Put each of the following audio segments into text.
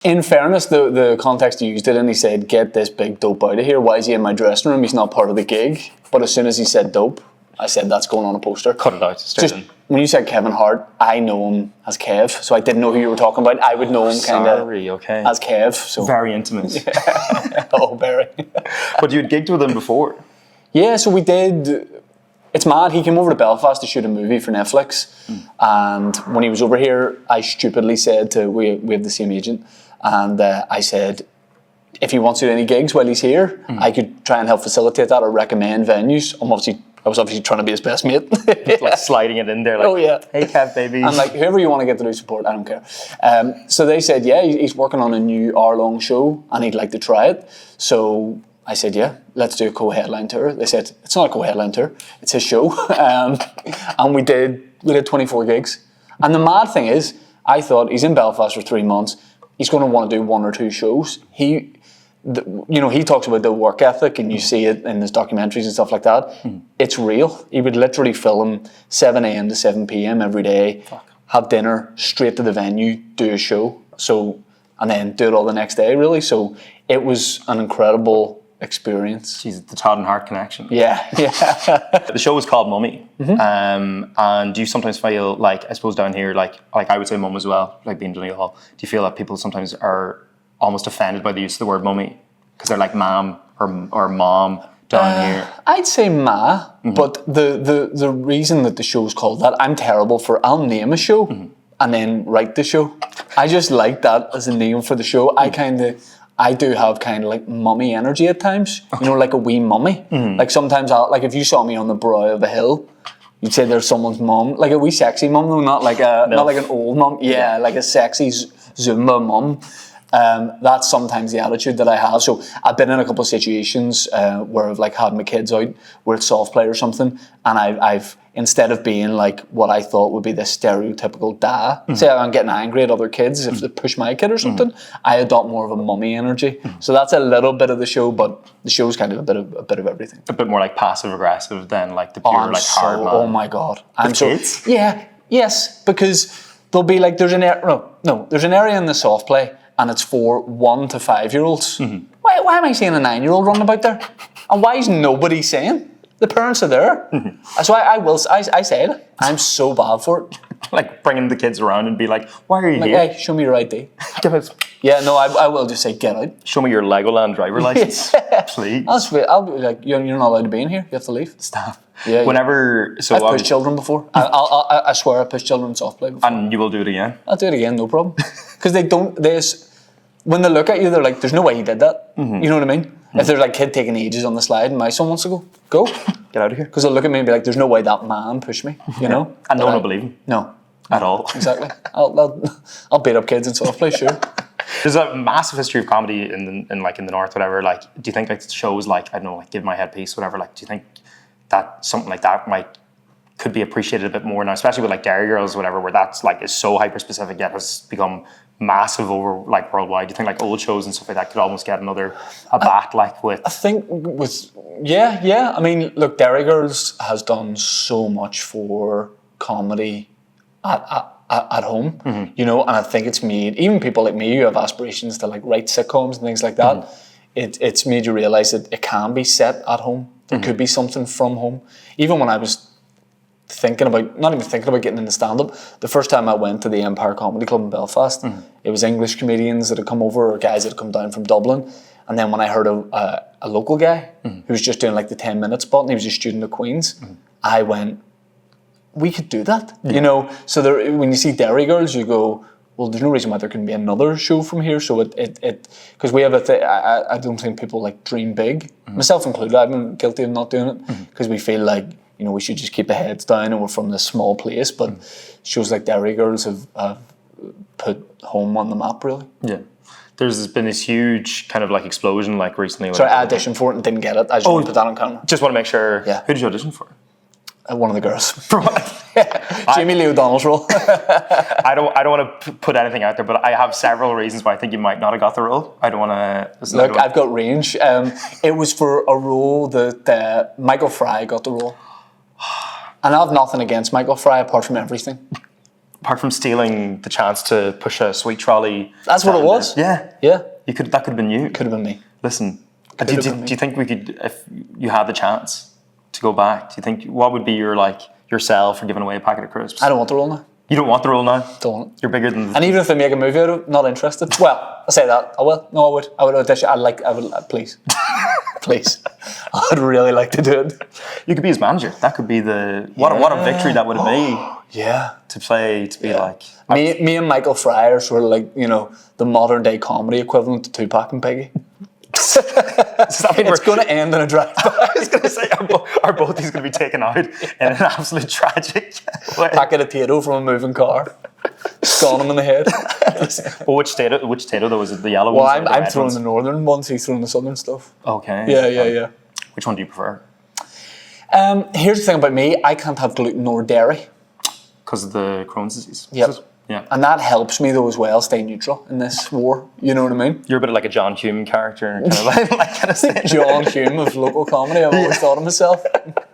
In fairness, the context he used it in, he said, "Get this big dope out of here. Why is he in my dressing room? He's not part of the gig." But as soon as he said dope, I said, "That's going on a poster." Cut it out. Just when you said Kevin Hart, I know him as Kev, so I didn't know who you were talking about. I would know him kind of as Kev. So very intimate. Yeah. Oh, very. But you'd gigged with him before. Yeah, so we did. It's mad. He came over to Belfast to shoot a movie for Netflix, and when he was over here, I stupidly said to we have the same agent, and I said, if he wants to do any gigs while he's here, I could try and help facilitate that or recommend venues. I was obviously trying to be his best mate. Like sliding it in there, like, oh yeah, hey Kev, baby. I'm like, whoever you want to get to do support, I don't care. So they said, yeah, he's working on a new hour-long show and he'd like to try it. So I said, yeah, let's do a co-headline tour. They said, it's not a co-headline tour, it's his show. And we did 24 gigs. And the mad thing is, I thought he's in Belfast for 3 months. He's going to want to do 1 or 2 shows. He talks about the work ethic, and you see it in his documentaries and stuff like that. It's real. He would literally film 7 a.m. to 7 p.m. every day, have dinner, straight to the venue, do a show, and then do it all the next day, really. So it was an incredible experience. Jeez, the Todd and Hart connection. Yeah. The show was called Mummy, and do you sometimes feel like, I suppose down here, like I would say mum as well, like being Donegal Hall, do you feel that people sometimes are almost offended by the use of the word mummy because they're like ma'am or mom down here? I'd say ma, but the reason that the show's called that, I'm terrible for, I'll name a show and then write the show. I just like that as a name for the show. I do have kind of like mummy energy at times, like a wee mummy. Like sometimes if you saw me on the brow of a hill, you'd say there's someone's mum, like a wee sexy mum though, not like an old mum. Yeah, like a sexy Zumba mum. That's sometimes the attitude that I have. So I've been in a couple of situations where I've like had my kids out where it's soft play or something, and I've instead of being like what I thought would be the stereotypical dad, say I'm getting angry at other kids if they push my kid or something, I adopt more of a mummy energy. So that's a little bit of the show, but the show's kind of a bit of everything. A bit more like passive aggressive than like the pure hard man. Oh my god, I'm so kids? Yes, because there'll be like there's an area in the soft play. And it's for 1 to 5 year olds. Why am I seeing a 9-year-old running about there? And why is nobody saying? The parents are there. So I say it. I'm so bad for it. Like bringing the kids around and be like, why are you here? Hey, show me your ID. Give us. Yeah, no, I will just say, get out. Show me your Legoland driver license, please. I'll be like, you're not allowed to be in here. You have to leave. Stop. Yeah. Whenever, so I've pushed children before. I swear I pushed children in soft play before. And you will do it again? I'll do it again, no problem. Because when they look at you, they're like, there's no way he did that. You know what I mean? If there's like a kid taking ages on the slide and my son wants to go. Get out of here. Because they'll look at me and be like, there's no way that man pushed me, you know? And no one will believe him. No. At all. Exactly. I'll beat up kids in soft play, sure. There's a massive history of comedy in the north, whatever. Like, do you think like shows like, I don't know, like Give My Headpiece, whatever, like, do you think that something like that could be appreciated a bit more now, especially with like Derry Girls, whatever, where that's like is so hyper specific yet has become massive over like worldwide? Do you think like old shows and stuff like that could almost get a bat like with? I think yeah. I mean, look, Derry Girls has done so much for comedy at home, and I think it's made even people like me who have aspirations to like write sitcoms and things like that. It's made you realise that it can be set at home. There could be something from home. Even when I was not even thinking about getting into stand-up, the first time I went to the Empire Comedy Club in Belfast, it was English comedians that had come over or guys that had come down from Dublin. And then when I heard a local guy who was just doing like the 10-minute spot and he was a student of Queen's, I went, we could do that, So when you see Derry Girls, you go, well, there's no reason why there couldn't be another show from here. So because we have I don't think people like dream big, myself included. I've been guilty of not doing it because we feel like we should just keep the heads down and we're from this small place. But shows like Derry Girls have put home on the map, really. Yeah. There's been this huge kind of like explosion like recently. Sorry, I auditioned for it and didn't get it. I just want to put that on camera. Just want to make sure. Yeah. Who did you audition for? One of the girls. Jamie Lee O'Donnell's role. I don't want to put anything out there, but I have several reasons why I think you might not have got the role. I don't want to... Look, I've got range. It was for a role that Michael Fry got the role. And I have nothing against Michael Fry apart from everything. apart from stealing the chance to push a sweet trolley. That's what it was. Yeah. Yeah. That could have been you. Could have been me. Listen, do you think we could, if you had the chance to go back, do you think, what would be yourself for giving away a packet of crisps? I don't want the role now. You don't want the role now? Don't want it. You're bigger than... And even if they make a movie out of it, not interested. Well, I say that. I will. No, I would. I would audition. Please. Please. I'd really like to do it. You could be his manager. That could be what a victory that would be. Yeah. To be like... Me and Michael Fry are sort of like, the modern day comedy equivalent to Tupac and Biggie. It's going to end in a drive-by. I was going to say, are both these going to be taken out in an absolute tragic way? Packet of potato from a moving car. Gone him in the head. Well, which potato though? Was it the yellow well, ones? I'm throwing the northern ones, he's throwing the southern stuff. Okay. Yeah. Which one do you prefer? Here's the thing about me, I can't have gluten or dairy. Because of the Crohn's disease? Yep. Yeah. And that helps me though as well, stay neutral in this war. You know what I mean? You're a bit like a John Hume character, kind of like kind of saying. John Hume of local comedy, I've always thought of myself.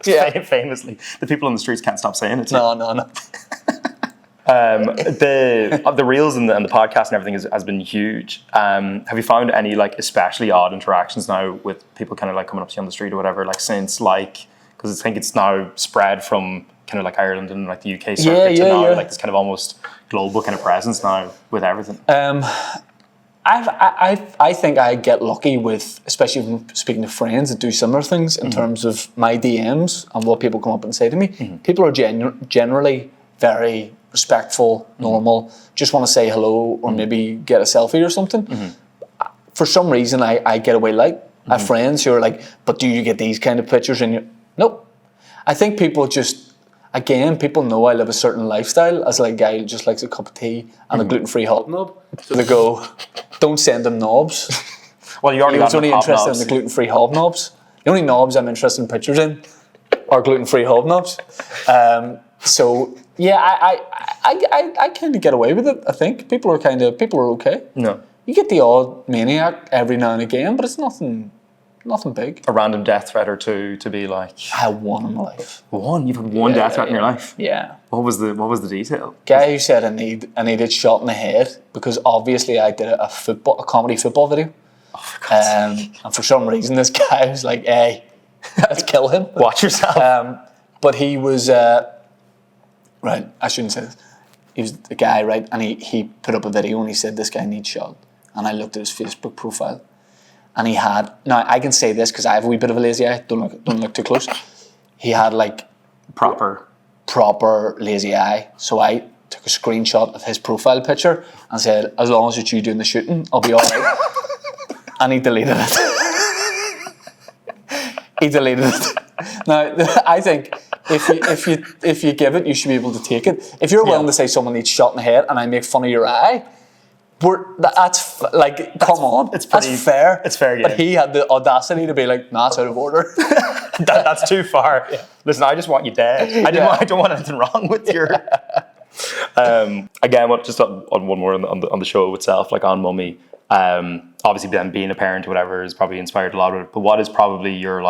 Yeah. Famously. The people on the streets can't stop saying it. No. The reels and the podcast and everything has been huge. Have you found any especially odd interactions now with people kind of coming up to you on the street or whatever, since because I think it's now spread from kind of Ireland and the UK circuit to now this kind of almost global kind of presence now with everything. I think I get lucky with, especially when speaking to friends that do similar things in terms of my DMs and what people come up and say to me. People are generally very respectful, normal, just want to say hello or maybe get a selfie or something. For some reason, I get away I have friends who are like, but do you get these kind of pictures? And nope. I think people people know I live a certain lifestyle as a guy who just likes a cup of tea and a gluten-free hobnob. So they go, don't send them knobs. Well, you already got only interested in the gluten-free hobnobs. The only knobs I'm interested in pictures in are gluten-free hobnobs. So yeah, I kind of get away with it. I think people are okay. No, you get the odd maniac every now and again, but it's nothing big. A random death threat or two to be like. I had one in my life. One? You've had one death threat in your life? Yeah. What was the detail? Guy who said I needed shot in the head because obviously I did a comedy football video. Oh, for God's sake. And for some reason this guy was like, hey, let's kill him. Watch yourself. But he was right, I shouldn't say this. He was the guy, right, and he put up a video and he said this guy needs shot. And I looked at his Facebook profile and he had, now I can say this because I have a wee bit of a lazy eye, don't look too close. He had proper lazy eye. So I took a screenshot of his profile picture and said, as long as it's you doing the shooting, I'll be all right. And he deleted it. He deleted it. Now, I think if you give it, you should be able to take it. If you're willing to say someone needs shot in the head and I make fun of your eye, that's come on. That's fair. It's fair, yeah. But he had the audacity to be like, nah, it's out of order. That's too far. Yeah. Listen, I just want you dead. I don't want anything wrong with your... Again, just on one more on the show itself, on Mummy, obviously then being a parent or whatever has probably inspired a lot of it, but what is probably your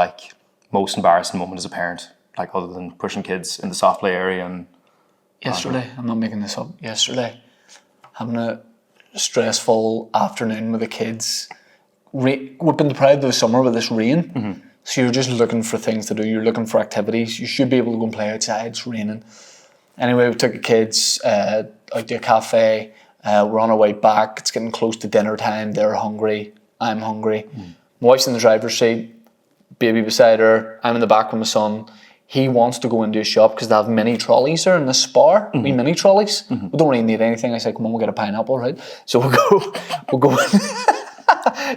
most embarrassing moment as a parent, other than pushing kids in the soft play area? And yesterday, I'm not making this up, yesterday, having a stressful afternoon with the kids. We've been deprived of the summer with this rain, so you're just looking for things to do, you're looking for activities, you should be able to go and play outside, it's raining. Anyway, we took the kids out to a cafe, we're on our way back, it's getting close to dinner time, they're hungry, I'm hungry. My wife's in the driver's seat, baby beside her, I'm in the back with my son. He wants to go into a shop because they have mini trolleys there in the Spar, wee mini trolleys. We don't really need anything. I said, come on, we'll get a pineapple, right? So we'll go in.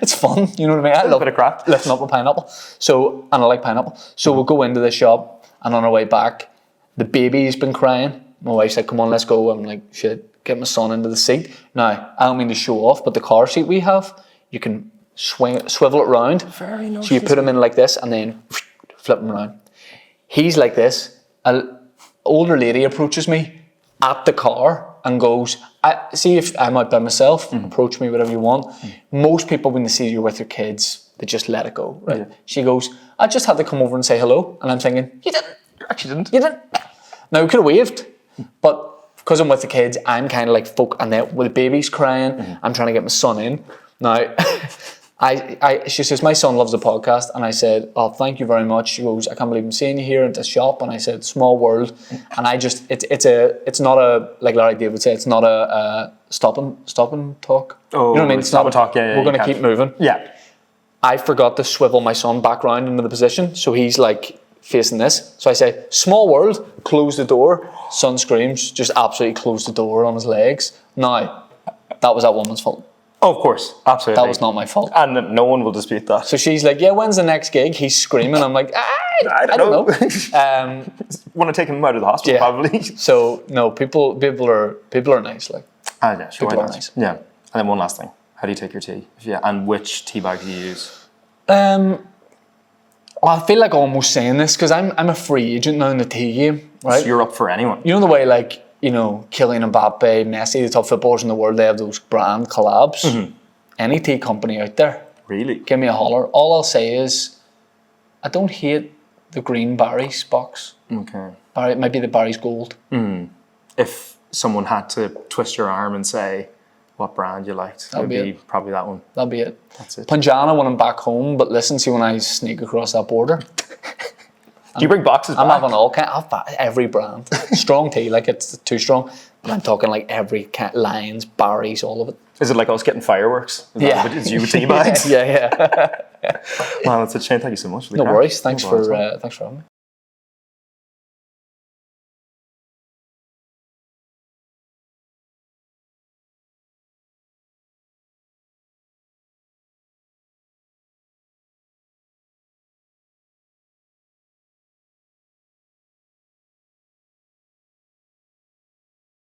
It's fun, you know what I mean? I love a bit of crap. lifting up a pineapple. So, and I like pineapple. So we'll go into the shop and on our way back, the baby's been crying. My wife said, come on, let's go. I'm like, shit, get my son into the seat. Now, I don't mean to show off, but the car seat we have, you can swivel it round. Very nice. So you put him in like this and then flip him around. He's like this. An older lady approaches me at the car and goes, see if I'm out by myself, approach me, whatever you want. Most people, when they see you're with your kids, they just let it go, right? Yeah. She goes, I just had to come over and say hello. And I'm thinking, you didn't. You actually didn't. You didn't. Now, we could have waved, but because I'm with the kids, I'm kind of like and then with the baby's crying, I'm trying to get my son in. Now, she says, my son loves the podcast, and I said, oh, thank you very much. She goes, I can't believe I'm seeing you here at the shop, and I said, small world, and it's not a, like Larry David would say, it's not a stop and talk. Oh, you know what I mean? It's stop not and talk. Yeah, we're going to keep moving. Yeah. I forgot to swivel my son back round into the position, so he's like facing this. So I say, small world, close the door. Son screams, just absolutely close the door on his legs. Now, that was that woman's fault. Oh, of course, absolutely. That was not my fault. And no one will dispute that. So she's like, yeah, when's the next gig? He's screaming. I'm like, I don't know. Want to take him out of the hospital, probably. So no, people are nice. Like, yeah, sure, people are nice. Yeah. And then one last thing: how do you take your tea? And which tea bag do you use? I feel like almost saying this because I'm a free agent now in the tea game, right? So you're up for anyone. You know the way, like, you know, Kylian Mbappe, Messi, the top footballers in the world, they have those brand collabs. Mm-hmm. Any tea company out there, really, give me a holler. All I'll say is, I don't hate the green Barry's box. Okay. Barry, it might be the Barry's Gold. If someone had to twist your arm and say what brand you liked, it would be probably that one. That'd be it. That's it. Punjana when I'm back home, but listen, see when I sneak across that border. Do you bring boxes back? I'm having all kind of every brand. Strong tea, like it's too strong. But I'm talking like every Lions, Barry's, all of it. Is it like us getting fireworks? Is you with tea bags? Yeah. Well, that's a shame. Thank you so much for the No worries. Thanks for having me.